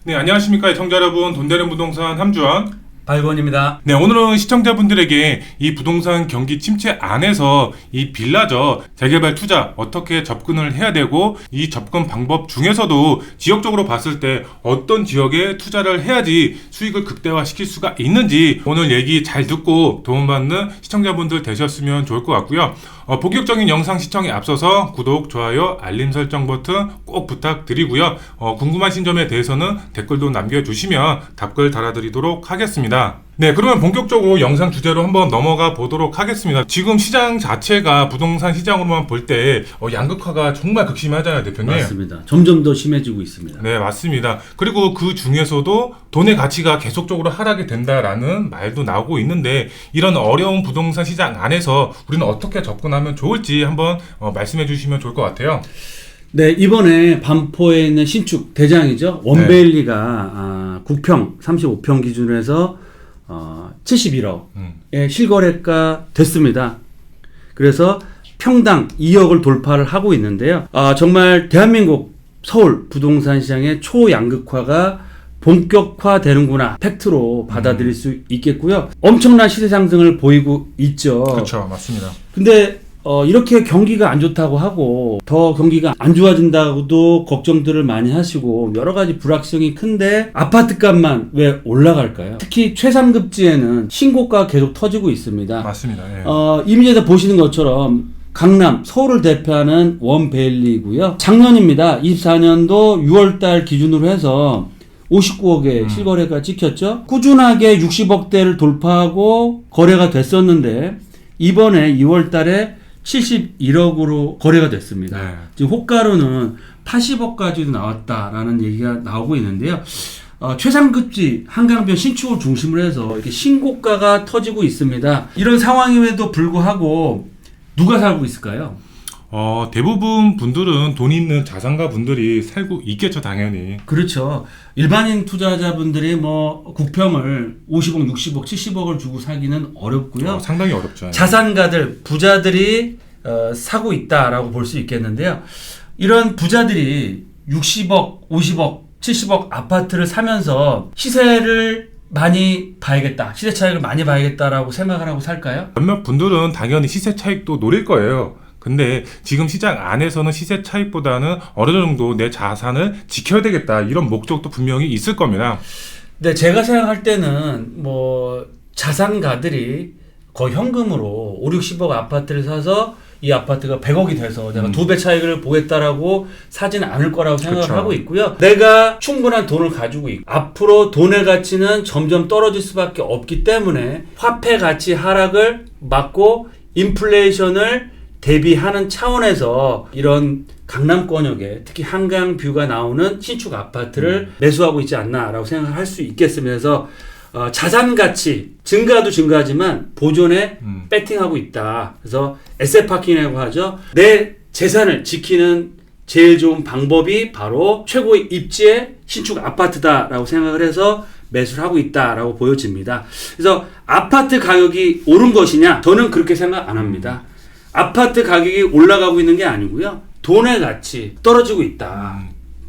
네, 안녕하십니까 시청자 여러분. 돈되는 부동산 함주원 박일권입니다. 네, 오늘은 시청자분들에게 이 부동산 경기 침체 안에서 이 빌라저 재개발 투자 어떻게 접근을 해야 되고, 이 접근 방법 중에서도 지역적으로 봤을 때 어떤 지역에 투자를 해야지 수익을 극대화시킬 수가 있는지 오늘 얘기 잘 듣고 도움받는 시청자분들 되셨으면 좋을 것 같고요. 본격적인 영상 시청에 앞서서 구독, 좋아요, 알림 설정 버튼 꼭 부탁드리고요. 궁금하신 점에 대해서는 댓글도 남겨주시면 답글 달아드리도록 하겠습니다. 네, 그러면 본격적으로 영상 주제로 한번 넘어가 보도록 하겠습니다. 지금 시장 자체가 부동산 시장으로만 볼 때 양극화가 정말 극심하잖아요, 대표님. 맞습니다. 점점 더 심해지고 있습니다. 네, 맞습니다. 그리고 그 중에서도 돈의 가치가 계속적으로 하락이 된다라는 말도 나오고 있는데, 이런 어려운 부동산 시장 안에서 우리는 어떻게 접근하면 좋을지 한번 말씀해 주시면 좋을 것 같아요. 네, 이번에 반포에 있는 신축 대장이죠. 원베일리가 국평 35평 기준으로 해서 71억의 실거래가 됐습니다. 그래서 평당 2억을 돌파를 하고 있는데요. 정말 대한민국 서울 부동산 시장의 초양극화가 본격화되는구나 팩트로 받아들일 수 있겠고요. 엄청난 시세 상승을 보이고 있죠. 그렇죠, 맞습니다. 근데 이렇게 경기가 안 좋다고 하고 더 경기가 안 좋아진다고도 걱정들을 많이 하시고 여러 가지 불확실성이 큰데 아파트 값만 왜 올라갈까요? 특히 최상급지에는 신고가가 계속 터지고 있습니다. 맞습니다. 예. 이미지에서 보시는 것처럼 강남, 서울을 대표하는 원베일리고요. 작년입니다. 24년도 6월달 기준으로 해서 59억의 실거래가 찍혔죠. 꾸준하게 60억대를 돌파하고 거래가 됐었는데 이번에 2월달에 71억으로 거래가 됐습니다. 네. 지금 호가로는 80억까지도 나왔다라는 얘기가 나오고 있는데요. 최상급지 한강변 신축을 중심으로 해서 이렇게 신고가가 터지고 있습니다. 이런 상황임에도 불구하고 누가 살고 있을까요? 대부분 분들은 돈 있는 자산가 분들이 살고 있겠죠, 당연히. 그렇죠. 일반인 투자자분들이 국평을 50억, 60억, 70억을 주고 사기는 어렵고요. 상당히 어렵죠. 자산가들, 부자들이 사고 있다라고 볼 수 있겠는데요. 이런 부자들이 60억, 50억, 70억 아파트를 사면서 시세를 많이 봐야겠다, 시세 차익을 많이 봐야겠다라고 생각을 하고 살까요? 몇몇 분들은 당연히 시세 차익도 노릴 거예요. 근데 지금 시장 안에서는 시세 차익보다는 어느 정도 내 자산을 지켜야 되겠다, 이런 목적도 분명히 있을 겁니다. 네, 제가 생각할 때는 자산가들이 거의 현금으로 5, 60억 아파트를 사서 이 아파트가 100억이 돼서 내가 2배 차익을 보겠다라고 사지는 않을 거라고 생각을 그쵸. 하고 있고요. 내가 충분한 돈을 가지고 있고 앞으로 돈의 가치는 점점 떨어질 수밖에 없기 때문에 화폐 가치 하락을 막고 인플레이션을 대비하는 차원에서 이런 강남권역에 특히 한강뷰가 나오는 신축 아파트를 매수하고 있지 않나라고 생각할 수 있겠습니다. 그래서 자산가치 증가도 증가하지만 보존에 배팅하고 있다. 그래서 에셋파킹이라고 하죠. 내 재산을 지키는 제일 좋은 방법이 바로 최고의 입지의 신축 아파트다라고 생각을 해서 매수를 하고 있다라고 보여집니다. 그래서 아파트 가격이 오른 것이냐? 저는 그렇게 생각 안 합니다. 아파트 가격이 올라가고 있는 게 아니고요. 돈의 가치 떨어지고 있다.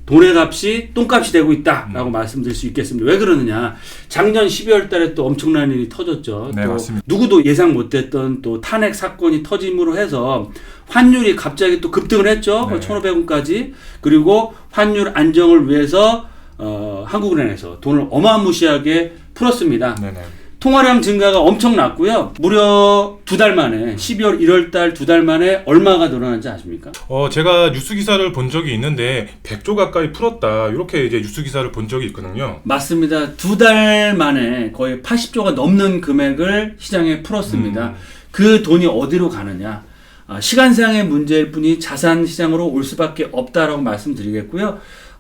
돈의 값이 똥값이 되고 있다라고 말씀드릴 수 있겠습니다. 왜 그러느냐? 작년 12월 달에 또 엄청난 일이 터졌죠. 네, 또 맞습니다. 누구도 예상 못했던 또 탄핵 사건이 터짐으로 해서 환율이 갑자기 또 급등을 했죠. 네. 1,500원까지. 그리고 환율 안정을 위해서 한국은행에서 돈을 어마무시하게 풀었습니다. 네네. 통화량 증가가 엄청났고요. 무려 2달 만에 12월 1월 달 2달 만에 얼마가 늘어난지 아십니까? 제가 뉴스 기사를 본 적이 있는데 100조 가까이 풀었다, 이렇게 이제 뉴스 기사를 본 적이 있거든요. 맞습니다. 2달 만에 거의 80조가 넘는 금액을 시장에 풀었습니다. 그 돈이 어디로 가느냐? 시간상의 문제일 뿐이 자산 시장으로 올 수밖에 없다라고 말씀드리겠고요.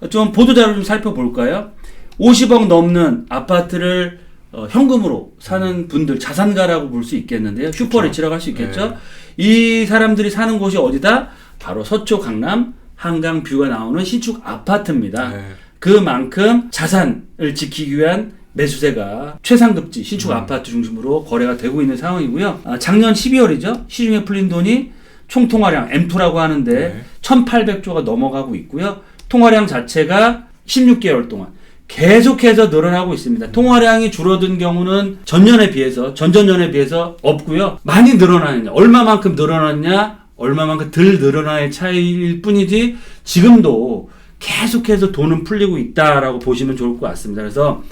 좀 보도자료 좀 살펴볼까요? 50억 넘는 아파트를 현금으로 사는 분들, 자산가라고 볼 수 있겠는데요. 슈퍼리치라고 할 수 있겠죠. 네. 이 사람들이 사는 곳이 어디다? 바로 서초 강남 한강뷰가 나오는 신축 아파트입니다. 네. 그만큼 자산을 지키기 위한 매수세가 최상급지 신축 아파트 중심으로 거래가 되고 있는 상황이고요. 작년 12월이죠. 시중에 풀린 돈이 총 통화량 M2라고 하는데 1,800조가 넘어가고 있고요. 통화량 자체가 16개월 동안 계속해서 늘어나고 있습니다. 통화량이 줄어든 경우는 전전년에 비해서 없고요. 많이 늘어나느냐, 얼마만큼 늘어났냐, 얼마만큼 덜 늘어나의 차이일 뿐이지 지금도 계속해서 돈은 풀리고 있다라고 보시면 좋을 것 같습니다. 그래서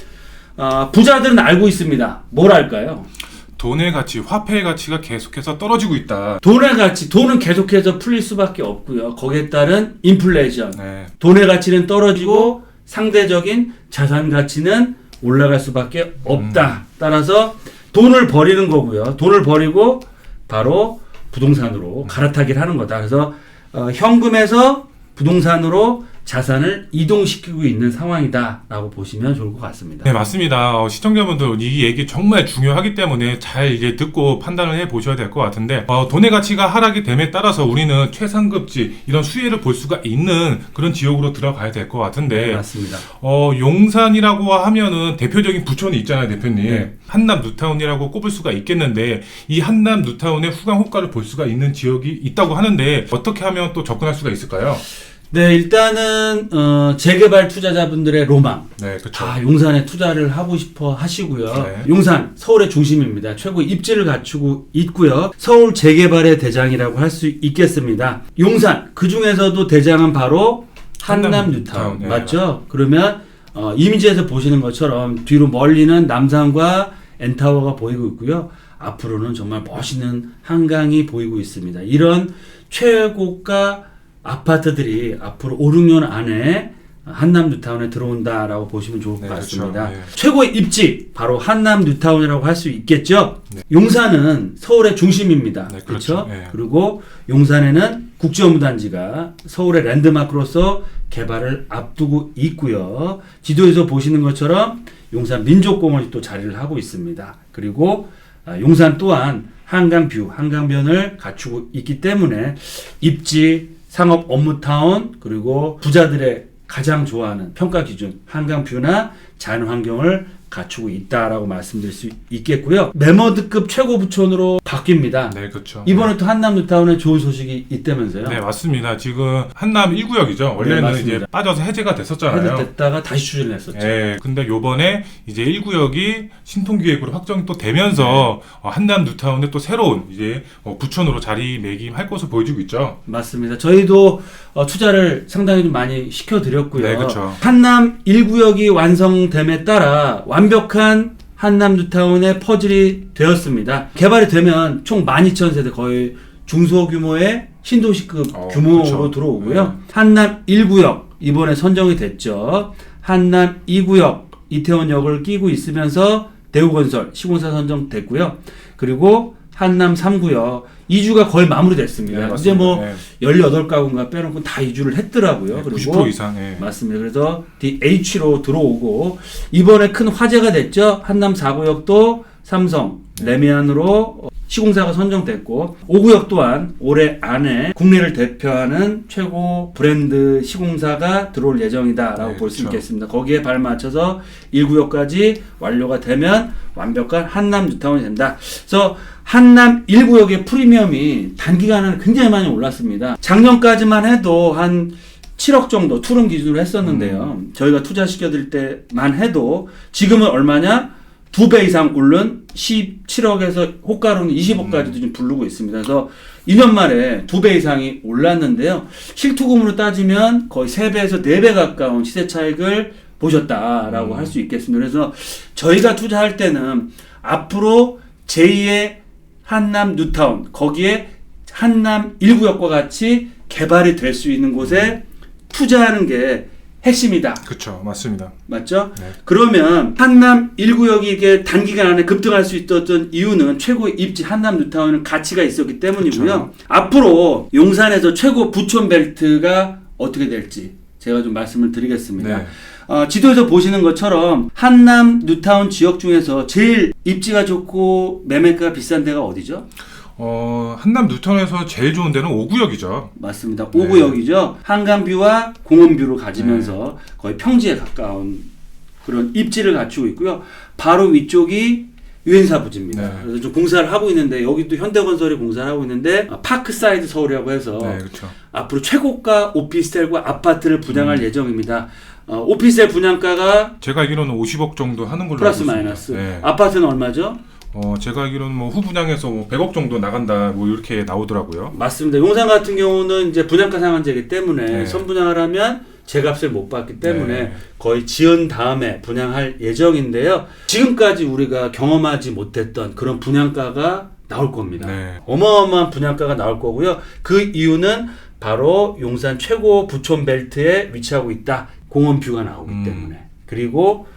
부자들은 알고 있습니다. 뭘 알까요? 돈의 가치, 화폐의 가치가 계속해서 떨어지고 있다. 돈의 가치, 돈은 계속해서 풀릴 수밖에 없고요. 거기에 따른 인플레이션. 네. 돈의 가치는 떨어지고 상대적인 자산 가치는 올라갈 수밖에 없다. 따라서 돈을 버리는 거고요. 돈을 버리고 바로 부동산으로 갈아타기를 하는 거다. 그래서 현금에서 부동산으로 자산을 이동시키고 있는 상황이다라고 보시면 좋을 것 같습니다. 네, 맞습니다. 시청자분들 이 얘기 정말 중요하기 때문에 잘 이제 듣고 판단을 해 보셔야 될 것 같은데 돈의 가치가 하락이 됨에 따라서 우리는 최상급지 이런 수혜를 볼 수가 있는 그런 지역으로 들어가야 될 것 같은데 네, 맞습니다. 용산이라고 하면은 대표적인 부촌이 있잖아요, 대표님. 네. 한남 뉴타운이라고 꼽을 수가 있겠는데 이 한남 뉴타운의 후광 효과를 볼 수가 있는 지역이 있다고 하는데 어떻게 하면 또 접근할 수가 있을까요? 네, 일단은 재개발 투자자분들의 로망. 네, 그렇죠. 용산에 투자를 하고 싶어 하시고요. 네. 용산 서울의 중심입니다. 최고 입지를 갖추고 있고요. 서울 재개발의 대장이라고 할 수 있겠습니다. 용산 그 중에서도 대장은 바로 한남 뉴타운. 네. 맞죠? 그러면 이미지에서 보시는 것처럼 뒤로 멀리는 남산과 엔타워가 보이고 있고요. 앞으로는 정말 멋있는 한강이 보이고 있습니다. 이런 최고가 아파트들이 앞으로 5, 6년 안에 한남 뉴타운에 들어온다라고 보시면 좋을 것 네, 같습니다. 그렇죠. 네. 최고의 입지 바로 한남 뉴타운이라고 할 수 있겠죠. 네. 용산은 서울의 중심입니다. 네, 그렇죠? 그렇죠. 네. 그리고 용산에는 국제업무단지가 서울의 랜드마크로서 개발을 앞두고 있고요. 지도에서 보시는 것처럼 용산 민족공원이 또 자리를 하고 있습니다. 그리고 용산 또한 한강뷰, 한강변을 갖추고 있기 때문에 입지, 상업 업무타운, 그리고 부자들의 가장 좋아하는 평가 기준 한강뷰나 자연환경을 갖추고 있다라고 말씀드릴 수 있겠고요. 메머드급 최고 부촌으로 바뀝니다. 네, 그렇죠. 이번에 또 한남 뉴타운에 좋은 소식이 있다면서요? 네, 맞습니다. 지금 한남 1구역이죠. 원래는 맞습니다. 이제 빠져서 해제가 됐었잖아요. 해제됐다가 다시 추진을 했었죠. 네, 근데 요번에 이제 1구역이 신통기획으로 확정이 또 되면서 한남 뉴타운에 또 새로운 이제 부촌으로 자리매김할 것으로 보여지고 있죠. 맞습니다. 저희도 투자를 상당히 좀 많이 시켜드렸고요. 네, 그렇죠. 한남 1구역이 완성됨에 따라 완벽한 한남 뉴타운의 퍼즐이 되었습니다. 개발이 되면 총 12,000세대 거의 중소규모의 신도시급 규모로 그렇죠. 들어오고요. 네. 한남 1구역 이번에 선정이 됐죠. 한남 2구역 이태원역을 끼고 있으면서 대우건설 시공사 선정됐고요. 그리고 한남 3구역 이주가 거의 마무리됐습니다. 네, 이제 뭐 네. 18가구인가 빼놓고 다 이주를 했더라고요. 네, 그리고 90% 이상. 네. 맞습니다. 그래서 DH로 들어오고 이번에 큰 화제가 됐죠. 한남 4구역도 삼성, 레미안으로 시공사가 선정됐고 5구역 또한 올해 안에 국내를 대표하는 최고 브랜드 시공사가 들어올 예정이다라고 네, 볼 수 그렇죠. 있겠습니다. 거기에 발맞춰서 1구역까지 완료가 되면 완벽한 한남 뉴타운이 된다. 그래서 한남 1구역의 프리미엄이 단기간에 굉장히 많이 올랐습니다. 작년까지만 해도 한 7억 정도 투룸 기준으로 했었는데요. 저희가 투자시켜드릴 때만 해도 지금은 얼마냐? 2배 이상 오른 17억에서 호가로는 20억까지도 좀 부르고 있습니다. 그래서 2년 만에 2배 이상이 올랐는데요. 실투금으로 따지면 거의 3배에서 4배 가까운 시세 차익을 보셨다라고 할 수 있겠습니다. 그래서 저희가 투자할 때는 앞으로 제2의 한남 뉴타운, 거기에 한남 1구역과 같이 개발이 될 수 있는 곳에 투자하는 게 핵심이다. 그렇죠. 맞습니다. 맞죠? 네. 그러면 한남 1구역이 이게 단기간 안에 급등할 수 있었던 이유는 최고의 입지 한남 뉴타운은 가치가 있었기 때문이고요. 그쵸. 앞으로 용산에서 최고 부촌 벨트가 어떻게 될지 제가 좀 말씀을 드리겠습니다. 네. 지도에서 보시는 것처럼 한남 뉴타운 지역 중에서 제일 입지가 좋고 매매가가 비싼 데가 어디죠? 한남 뉴타운에서 제일 좋은 데는 5구역이죠. 맞습니다. 네. 5구역이죠. 한강뷰와 공원뷰를 가지면서 거의 평지에 가까운 그런 입지를 갖추고 있고요. 바로 위쪽이 유엔사 부지입니다. 네. 그래서 좀 공사를 하고 있는데 여기도 현대건설이 공사를 하고 있는데 파크사이드 서울이라고 해서 네, 그렇죠. 앞으로 최고가 오피스텔과 아파트를 분양할 예정입니다. 오피스텔 분양가가 제가 알기로는 50억 정도 하는 걸로 플러스 알고 마이너스. 있습니다. 네. 아파트는 얼마죠? 제가 알기로는 뭐 후분양에서 뭐 100억 정도 나간다 뭐 이렇게 나오더라고요. 맞습니다. 용산 같은 경우는 이제 분양가 상한제이기 때문에 네. 선분양을 하면 제값을 못 받기 때문에 네. 거의 지은 다음에 분양할 예정인데요. 지금까지 우리가 경험하지 못했던 그런 분양가가 나올 겁니다. 네. 어마어마한 분양가가 나올 거고요. 그 이유는 바로 용산 최고 부촌 벨트에 위치하고 있다. 공원 뷰가 나오기 때문에. 그리고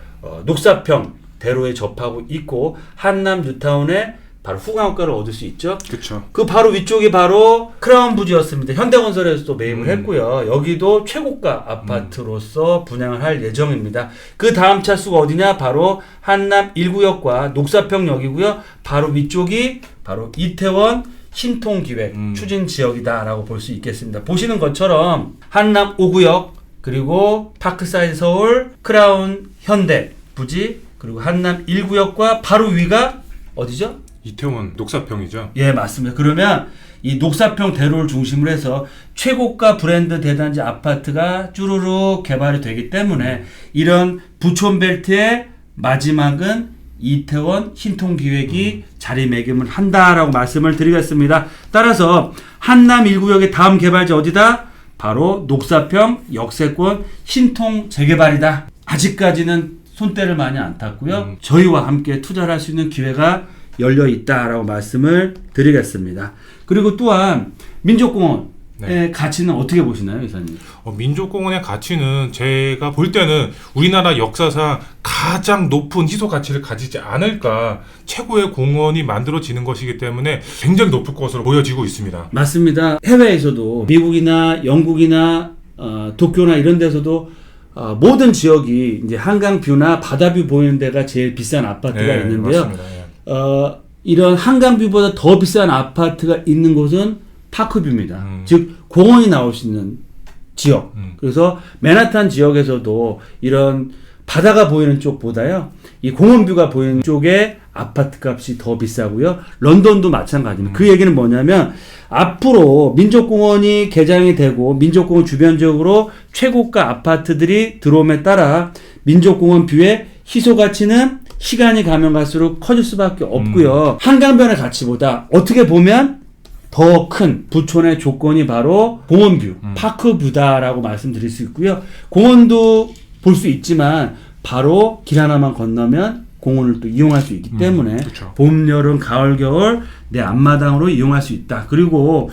녹사평 대로에 접하고 있고 한남 뉴타운에 바로 후광효과를 얻을 수 있죠. 그렇죠. 그 바로 위쪽이 바로 크라운 부지였습니다. 현대건설에서도 매입을 했고요. 여기도 최고가 아파트로서 분양을 할 예정입니다. 그 다음 차수가 어디냐? 바로 한남 1구역과 녹사평역이고요. 바로 위쪽이 바로 이태원 신통기획 추진 지역이다라고 볼 수 있겠습니다. 보시는 것처럼 한남 5구역 그리고 파크사이드 서울 크라운 현대 부지 그리고 한남 1구역과 바로 위가 어디죠? 이태원 녹사평이죠. 예, 맞습니다. 그러면 이 녹사평 대로를 중심으로 해서 최고가 브랜드 대단지 아파트가 쭈루룩 개발이 되기 때문에 이런 부촌벨트의 마지막은 이태원 신통기획이 자리매김을 한다라고 말씀을 드리겠습니다. 따라서 한남 1구역의 다음 개발지 어디다? 바로 녹사평 역세권 신통 재개발이다. 아직까지는 손때를 많이 안 탔고요. 저희와 함께 투자를 할 수 있는 기회가 열려 있다라고 말씀을 드리겠습니다. 그리고 또한 민족공원의 네. 가치는 어떻게 보시나요, 이사님? 민족공원의 가치는 제가 볼 때는 우리나라 역사상 가장 높은 희소 가치를 가지지 않을까. 최고의 공원이 만들어지는 것이기 때문에 굉장히 높을 것으로 보여지고 있습니다. 맞습니다. 해외에서도 미국이나 영국이나 도쿄나 이런 데서도 모든 지역이 이제 한강뷰나 바다뷰 보이는 데가 제일 비싼 아파트가 네, 있는데요. 맞습니다. 예. 이런 한강뷰보다 더 비싼 아파트가 있는 곳은 파크뷰입니다. 즉 공원이 나올 수 있는 지역. 그래서 맨하탄 지역에서도 이런 바다가 보이는 쪽보다요, 이 공원뷰가 보이는 쪽에 아파트 값이 더 비싸고요. 런던도 마찬가지입니다. 그 얘기는 뭐냐면 앞으로 민족공원이 개장이 되고 민족공원 주변 지역으로 최고가 아파트들이 들어옴에 따라 민족공원 뷰의 희소 가치는 시간이 가면 갈수록 커질 수밖에 없고요. 한강변의 가치보다 어떻게 보면 더 큰 부촌의 조건이 바로 공원뷰, 파크뷰다라고 말씀드릴 수 있고요. 공원도 볼 수 있지만 바로 길 하나만 건너면 공원을 또 이용할 수 있기 때문에 그렇죠. 봄, 여름, 가을, 겨울 내 앞마당으로 이용할 수 있다. 그리고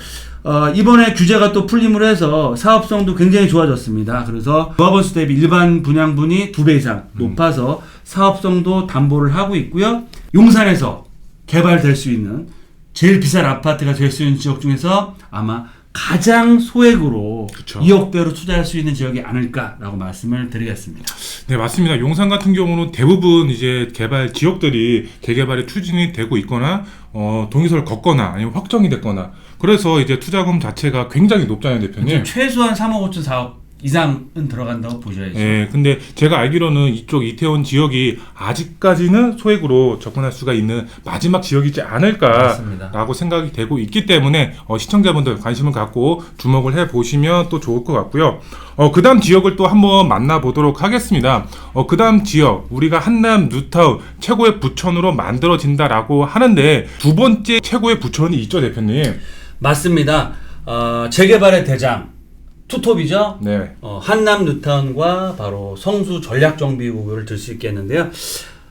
이번에 규제가 또 풀림으로 해서 사업성도 굉장히 좋아졌습니다. 그래서 조합원수 대비 일반 분양분이 2배 이상 높아서 사업성도 담보를 하고 있고요. 용산에서 개발될 수 있는 제일 비싼 아파트가 될 수 있는 지역 중에서 아마 가장 소액으로 그쵸. 2억대로 투자할 수 있는 지역이 아닐까라고 말씀을 드리겠습니다. 네, 맞습니다. 용산 같은 경우는 대부분 이제 개발 지역들이 재개발이 추진이 되고 있거나 동의서를 걷거나 아니면 확정이 됐거나 그래서 이제 투자금 자체가 굉장히 높잖아요, 대표님. 최소한 3억 5천 4억 이상은 들어간다고 보셔야죠. 예, 근데 제가 알기로는 이쪽 이태원 지역이 아직까지는 소액으로 접근할 수가 있는 마지막 지역이지 않을까라고 맞습니다. 생각이 되고 있기 때문에 시청자분들 관심을 갖고 주목을 해 보시면 또 좋을 것 같고요. 그 다음 지역을 또 한번 만나보도록 하겠습니다. 그 다음 지역, 우리가 한남 뉴타운 최고의 부촌으로 만들어진다라고 하는데 두 번째 최고의 부촌이 있죠, 대표님? 맞습니다. 재개발의 대장 투톱이죠. 네. 한남 뉴타운과 바로 성수 전략정비구역을 들 수 있겠는데요.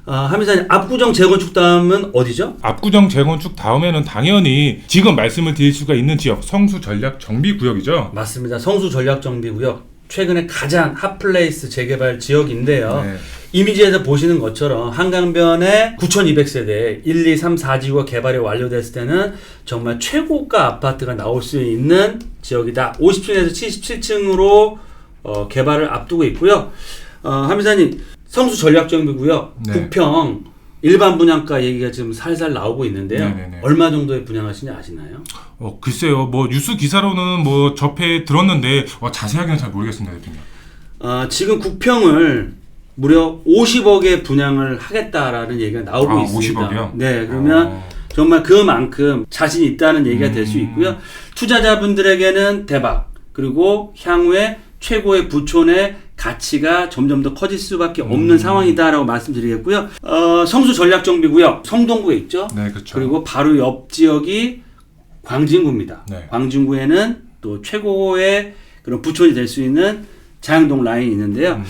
하미사님, 압구정 재건축 다음은 어디죠? 압구정 재건축 다음에는 당연히 지금 말씀을 드릴 수가 있는 지역 성수 전략 정비 구역이죠. 맞습니다. 성수 전략정비구역 최근에 가장 핫플레이스 재개발 지역인데요. 네. 이미지에서 보시는 것처럼 한강변에 9,200세대 1, 2, 3, 4지구가 개발이 완료됐을 때는 정말 최고가 아파트가 나올 수 있는 지역이다. 50층에서 77층으로 개발을 앞두고 있고요. 하미사님, 성수 전략정비구역 네. 부평 일반 분양가 얘기가 지금 살살 나오고 있는데요. 네네네. 얼마 정도에 분양하시는지 아시나요? 글쎄요, 뭐 뉴스 기사로는 뭐 접해 들었는데 자세하게는 잘 모르겠습니다, 대표님. 지금 국평을 무려 50억의 분양을 하겠다라는 얘기가 나오고 있습니다. 50억이요? 네, 그러면 정말 그만큼 자신 있다는 얘기가 될 수 있고요. 투자자분들에게는 대박, 그리고 향후에 최고의 부촌의 가치가 점점 더 커질 수밖에 없는 상황이다라고 말씀드리겠고요. 성수 전략정비구역 성동구에 있죠. 네, 그렇죠. 그리고 바로 옆 지역이 광진구입니다. 네. 광진구에는 또 최고의 그런 부촌이 될 수 있는 자양동 라인이 있는데요.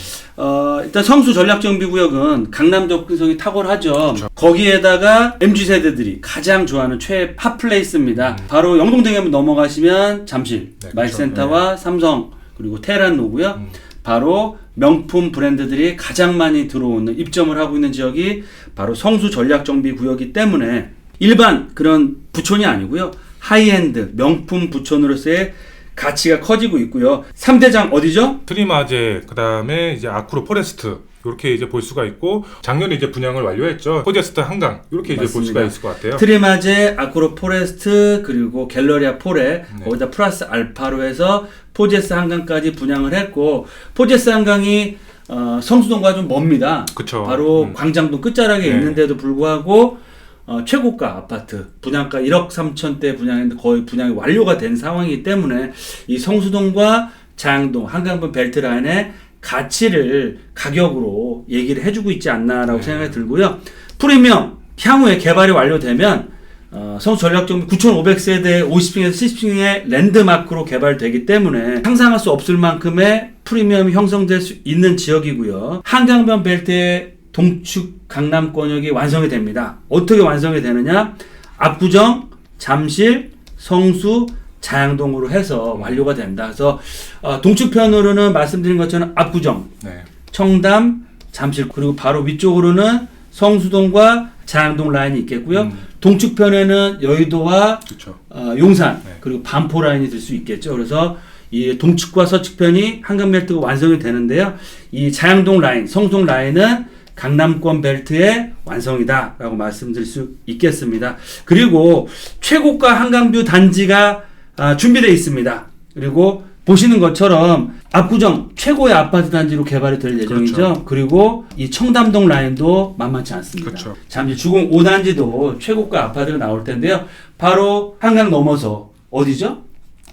일단 성수 전략정비구역은 강남 접근성이 탁월하죠. 그렇죠. 거기에다가 MZ세대들이 가장 좋아하는 최애 핫플레이스입니다. 바로 영동대교만 넘어가시면 잠실, 네, 말센터와 삼성, 그리고 테란노고요. 바로 명품 브랜드들이 가장 많이 들어오는 입점을 하고 있는 지역이 바로 성수 전략정비구역이기 때문에 일반 그런 부촌이 아니고요. 하이엔드 명품 부촌으로서의 가치가 커지고 있고요. 3대장 어디죠? 트리마제, 그 다음에 이제 아쿠로 포레스트, 이렇게 이제 볼 수가 있고, 작년에 이제 분양을 완료했죠. 포제스트 한강, 이렇게 이제 볼 수가 있을 것 같아요. 트리마제, 아쿠로 포레스트, 그리고 갤러리아 포레, 거기다 플러스 알파로 해서 포제스 한강까지 분양을 했고, 포제스 한강이 성수동과 좀 멉니다. 그쵸. 바로 광장동 끝자락에 네. 있는데도 불구하고 최고가 아파트 분양가 1억 3천대 분양했는데 거의 분양이 완료가 된 상황이기 때문에 이 성수동과 자양동 한강변 벨트라인의 가치를 가격으로 얘기를 해주고 있지 않나라고 생각이 들고요. 프리미엄 향후에 개발이 완료되면 성수 전략정비 9,500세대 50층에서 70층의 랜드마크로 개발되기 때문에 상상할 수 없을 만큼의 프리미엄이 형성될 수 있는 지역이고요. 한강변 벨트의 동축 강남권역이 완성이 됩니다. 어떻게 완성이 되느냐? 압구정, 잠실, 성수, 자양동으로 해서 완료가 된다. 그래서 동축편으로는 말씀드린 것처럼 압구정, 네. 청담, 잠실, 그리고 바로 위쪽으로는 성수동과 자양동 라인이 있겠고요. 동축편에는 여의도와 그렇죠. 용산, 네. 그리고 반포 라인이 될 수 있겠죠. 그래서 이 동축과 서축편이 한강벨트가 완성이 되는데요. 이 자양동 라인, 성수동 라인은 강남권 벨트의 완성이다 라고 말씀드릴 수 있겠습니다. 그리고 최고가 한강뷰 단지가 준비되어 있습니다. 그리고 보시는 것처럼 압구정 최고의 아파트 단지로 개발이 될 예정이죠. 그렇죠. 그리고 이 청담동 라인도 만만치 않습니다. 그렇죠. 잠시 주공 5단지도 최고가 아파트가 나올 텐데요. 바로 한강 넘어서 어디죠?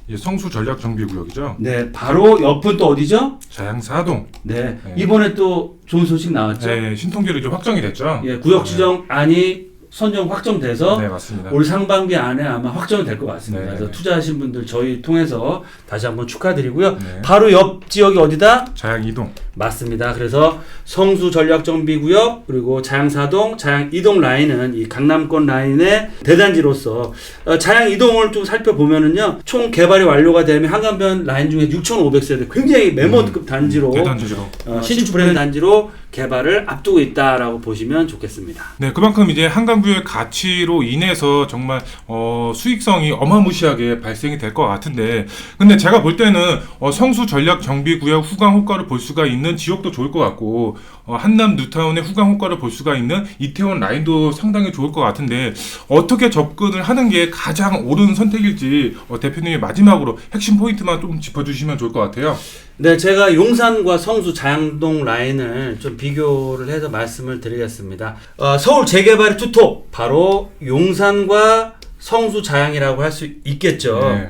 이제 성수 전략정비구역이죠. 네, 바로 옆은 또 어디죠? 자양사동. 네, 네. 이번에 또 좋은 소식 나왔죠. 네, 신통계로 좀 확정이 됐죠. 예, 구역 지정안이 선정 확정돼서 네, 맞습니다. 올 상반기 안에 아마 확정이 될 것 같습니다. 네, 그래서 네. 투자하신 분들 저희 통해서 다시 한번 축하드리고요. 네. 바로 옆 지역이 어디다? 자양이동. 맞습니다. 그래서 성수 전략정비구역 그리고 자양사동, 자양이동 라인은 이 강남권 라인의 대단지로서 자양이동을 좀 살펴보면은요. 총 개발이 완료가 되면 한강변 라인 중에 6,500세대 굉장히 메모드급 단지로 대단지로. 신축 브랜드 단지로 개발을 앞두고 있다라고 보시면 좋겠습니다. 네, 그만큼 이제 한강뷰의 가치로 인해서 정말 수익성이 어마무시하게 발생이 될 것 같은데, 근데 제가 볼 때는 성수 전략 정비구역 후광 효과를 볼 수가 있는 지역도 좋을 것 같고, 한남 뉴타운의 후광 효과를 볼 수가 있는 이태원 라인도 상당히 좋을 것 같은데, 어떻게 접근을 하는 게 가장 옳은 선택일지 대표님이 마지막으로 핵심 포인트만 좀 짚어주시면 좋을 것 같아요. 네, 제가 용산과 성수 자양동 라인을 좀 비교를 해서 말씀을 드리겠습니다. 서울 재개발의 투톱, 바로 용산과 성수 자양이라고 할 수 있겠죠. 네.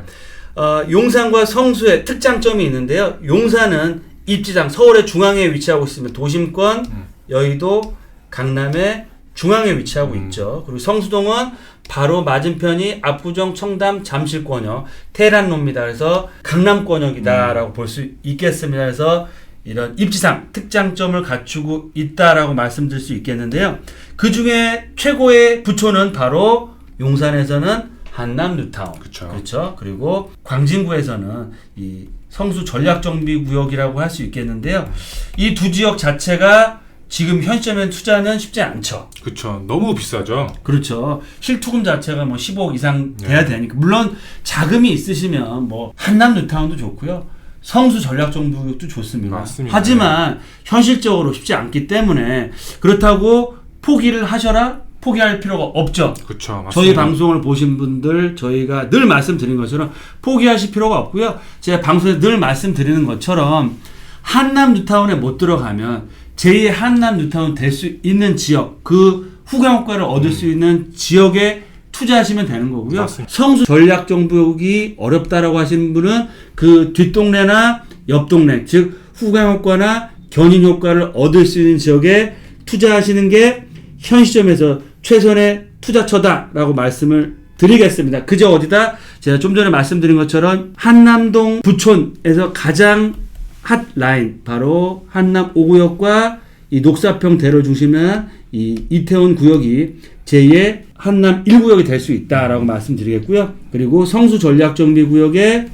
용산과 성수의 특장점이 있는데요. 용산은 입지상 서울의 중앙에 위치하고 있으면 도심권, 여의도, 강남의 중앙에 위치하고 있죠. 그리고 성수동은 바로 맞은편이 압구정, 청담, 잠실권역, 테란로입니다. 그래서 강남권역이다라고 볼 수 있겠습니다. 그래서 이런 입지상 특장점을 갖추고 있다라고 말씀드릴 수 있겠는데요. 그 중에 최고의 부촌은 바로 용산에서는 한남 뉴타운. 그쵸. 그렇죠. 그리고 광진구에서는 이 성수 전략정비구역이라고 할 수 있겠는데요. 이 두 지역 자체가 지금 현 시점에 투자는 쉽지 않죠. 그쵸. 너무 비싸죠. 그렇죠. 실투금 자체가 뭐 15억 이상 돼야 되니까. 물론 자금이 있으시면 뭐 한남 뉴타운도 좋고요. 성수 전략정비구역도 좋습니다. 맞습니다. 하지만 현실적으로 쉽지 않기 때문에 그렇다고 포기를 하셔라? 포기할 필요가 없죠. 그쵸. 맞습니다. 저희 방송을 보신 분들 저희가 늘 말씀드린 것처럼 포기하실 필요가 없고요. 제가 방송에서 늘 말씀드리는 것처럼 한남 뉴타운에 못 들어가면 제2의 한남 뉴타운 될 수 있는 지역, 그 후광 효과를 얻을 수 있는 지역에 투자하시면 되는 거고요. 맞습니다. 성수 전략 정비역이 어렵다라고 하시는 분은 그 뒷동네나 옆 동네, 즉 후광 효과나 견인 효과를 얻을 수 있는 지역에 투자하시는 게 현 시점에서 최선의 투자처다라고 말씀을 드리겠습니다. 그저 어디다 제가 좀 전에 말씀드린 것처럼 한남동 부촌에서 가장 핫 라인 바로 한남 5구역과 이 녹사평 대로 중심한 이 이태원 구역이 제2의 한남 1구역이 될 수 있다라고 말씀드리겠고요. 그리고 성수 전략정비구역의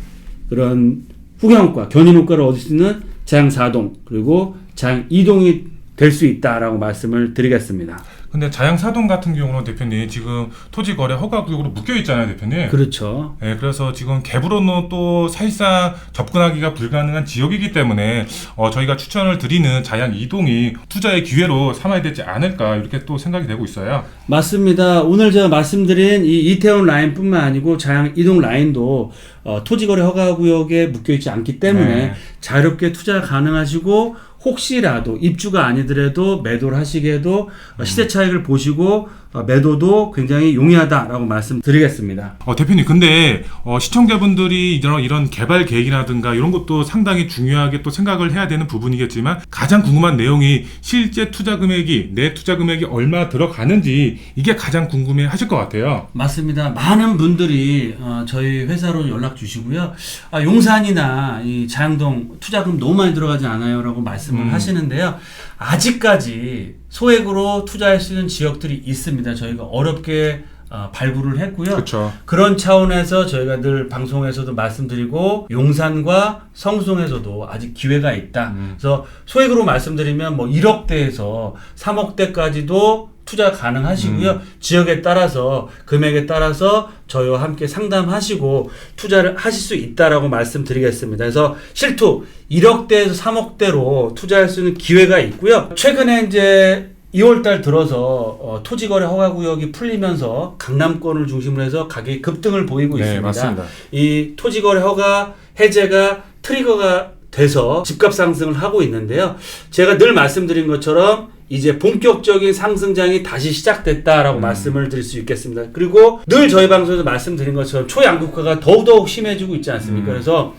그런 후경효과, 견인효과를 얻을 수 있는 자양 4동 그리고 자양 2동이 될 수 있다라고 말씀을 드리겠습니다. 근데 자양 4동 같은 경우는 대표님 지금 토지거래 허가구역으로 묶여 있잖아요, 대표님. 그렇죠. 네, 그래서 지금 갭으로는 또 사실상 접근하기가 불가능한 지역이기 때문에 저희가 추천을 드리는 자양 2동이 투자의 기회로 삼아야 되지 않을까 이렇게 또 생각이 되고 있어요. 맞습니다. 오늘 제가 말씀드린 이 이태원 라인뿐만 아니고 자양 2동 라인도 토지거래 허가구역에 묶여있지 않기 때문에 네. 자유롭게 투자 가능하시고 혹시라도 입주가 아니더라도 매도를 하시기에도 시세 차익을 보시고 매도도 굉장히 용이하다라고 말씀드리겠습니다. 대표님, 근데 시청자분들이 이런 개발 계획이라든가 이런 것도 상당히 중요하게 또 생각을 해야 되는 부분이겠지만 가장 궁금한 내용이 실제 투자 금액이 내 투자 금액이 얼마 들어가는지 이게 가장 궁금해 하실 것 같아요. 맞습니다. 많은 분들이 저희 회사로 연락 주시고요. 용산이나 이 자양동 투자금 너무 많이 들어가지 않아요라고 말씀을 하시는데요. 아직까지 소액으로 투자할 수 있는 지역들이 있습니다. 저희가 어렵게 발굴을 했고요. 그렇죠. 그런 차원에서 저희가 늘 방송에서도 말씀드리고 용산과 성송에서도 아직 기회가 있다. 그래서 소액으로 말씀드리면 뭐 1억대에서 3억대까지도 투자 가능하시고요. 지역에 따라서 금액에 따라서 저희와 함께 상담하시고 투자를 하실 수 있다라고 말씀드리겠습니다. 그래서 실투 1억대에서 3억대로 투자할 수 있는 기회가 있고요. 최근에 이제 2월달 들어서 토지거래 허가구역이 풀리면서 강남권을 중심으로 해서 가격이 급등을 보이고 네, 있습니다. 맞습니다. 이 토지거래 허가 해제가 트리거가 돼서 집값 상승을 하고 있는데요. 제가 늘 말씀드린 것처럼 이제 본격적인 상승장이 다시 시작됐다라고 말씀을 드릴 수 있겠습니다. 그리고 늘 저희 방송에서 말씀드린 것처럼 초양극화가 더욱더욱 심해지고 있지 않습니까? 그래서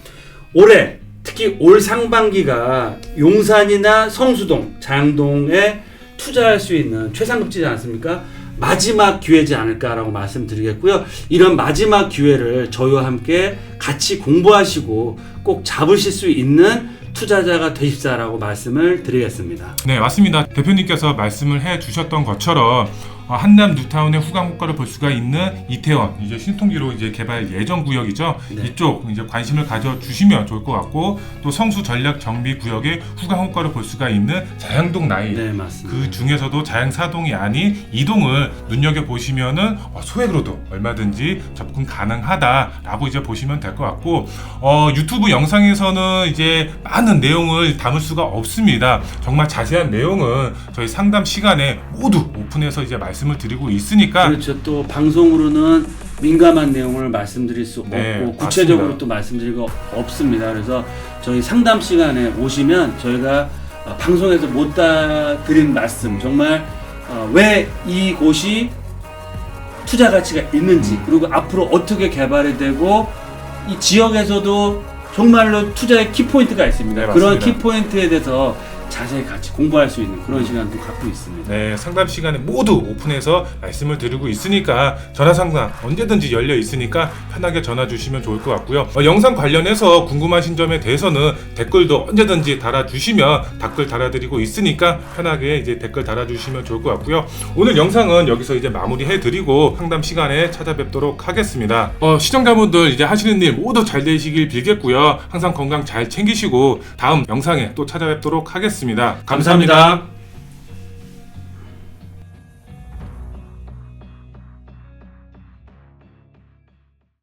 올해 특히 올 상반기가 용산이나 성수동, 자양동에 투자할 수 있는 최상급지지 않습니까? 마지막 기회지 않을까라고 말씀드리겠고요. 이런 마지막 기회를 저희와 함께 같이 공부하시고 꼭 잡으실 수 있는 투자자가 되십사라고 말씀을 드리겠습니다. 네, 맞습니다. 대표님께서 말씀을 해 주셨던 것처럼 한남 뉴타운의 후광 효과를 볼 수가 있는 이태원, 이제 신통기로 이제 개발 예정 구역이죠. 네. 이쪽 이제 관심을 가져 주시면 좋을 것 같고, 또 성수 전략 정비 구역의 후광 효과를 볼 수가 있는 자양동 라인. 네, 맞습니다. 그 중에서도 자양 4동이 아닌 2동을 눈여겨 보시면은 소액으로도 얼마든지 접근 가능하다라고 이제 보시면 될 것 같고, 유튜브 영상에서는 이제 많은 내용을 담을 수가 없습니다. 정말 자세한 내용은 저희 상담 시간에 모두 오픈해서 이제 말씀을 드리고 있으니까. 그렇죠. 또 방송으로는 민감한 내용을 말씀드릴 수 네, 없고 구체적으로 맞습니다. 또 말씀드릴 거 없습니다. 그래서 저희 상담 시간에 오시면 저희가 방송에서 못 다 드린 말씀 정말 왜 이곳이 투자 가치가 있는지 그리고 앞으로 어떻게 개발이 되고 이 지역에서도 정말로 투자의 키포인트가 있습니다. 네, 그런 맞습니다. 키포인트에 대해서 자세히 같이 공부할 수 있는 그런 시간도 갖고 있습니다. 네, 상담 시간에 모두 오픈해서 말씀을 드리고 있으니까 전화 상담 언제든지 열려 있으니까 편하게 전화 주시면 좋을 것 같고요. 영상 관련해서 궁금하신 점에 대해서는 댓글도 언제든지 달아주시면 댓글 달아드리고 있으니까 편하게 이제 댓글 달아주시면 좋을 것 같고요. 오늘 영상은 여기서 이제 마무리해드리고 상담 시간에 찾아뵙도록 하겠습니다. 시청자분들 이제 하시는 일 모두 잘 되시길 빌겠고요. 항상 건강 잘 챙기시고 다음 영상에 또 찾아뵙도록 하겠습니다. 감사합니다.